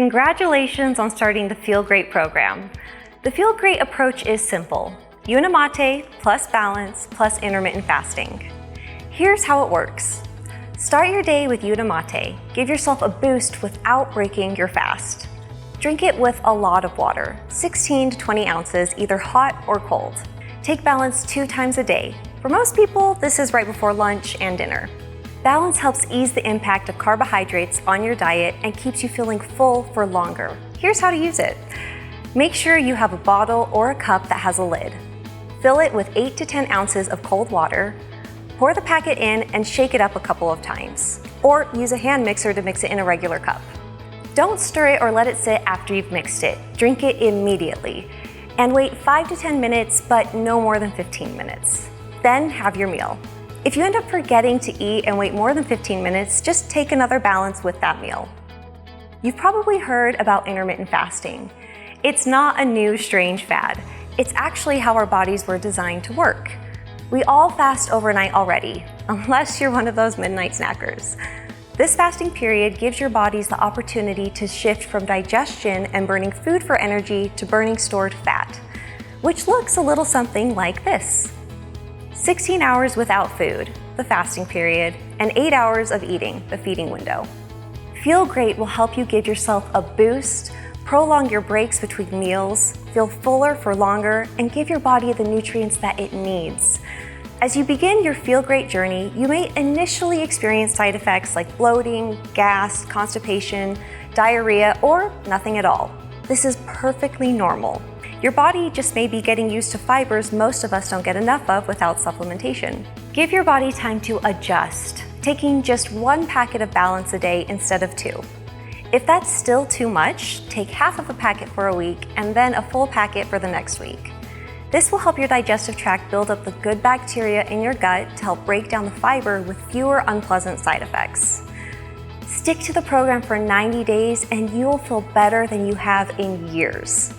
Congratulations on starting the Feel Great program. The Feel Great approach is simple: Unimate plus balance plus intermittent fasting. Here's how it works. Start your day with Unimate. Give yourself a boost without breaking your fast. Drink it with a lot of water, 16 to 20 ounces, either hot or cold. Take balance 2 times a day. For most people, this is right before lunch and dinner. Balance helps ease the impact of carbohydrates on your diet and keeps you feeling full for longer. Here's how to use it. Make sure you have a bottle or a cup that has a lid. Fill it with 8 to 10 ounces of cold water. Pour the packet in and shake it up a couple of times. Or use a hand mixer to mix it in a regular cup. Don't stir it or let it sit after you've mixed it. Drink it immediately. And wait 5 to 10 minutes, but no more than 15 minutes. Then have your meal. If you end up forgetting to eat and wait more than 15 minutes, just take another balance with that meal. You've probably heard about intermittent fasting. It's not a new, strange fad. It's actually how our bodies were designed to work. We all fast overnight already, unless you're one of those midnight snackers. This fasting period gives your bodies the opportunity to shift from digestion and burning food for energy to burning stored fat, which looks a little something like this. 16 hours without food, the fasting period, and 8 hours of eating, the feeding window. Feel Great will help you give yourself a boost, prolong your breaks between meals, feel fuller for longer, and give your body the nutrients that it needs. As you begin your Feel Great journey, you may initially experience side effects like bloating, gas, constipation, diarrhea, or nothing at all. This is perfectly normal. Your body just may be getting used to fibers most of us don't get enough of without supplementation. Give your body time to adjust, taking just 1 packet of balance a day instead of 2. If that's still too much, take half of a packet for a week and then a full packet for the next week. This will help your digestive tract build up the good bacteria in your gut to help break down the fiber with fewer unpleasant side effects. Stick to the program for 90 days and you'll feel better than you have in years.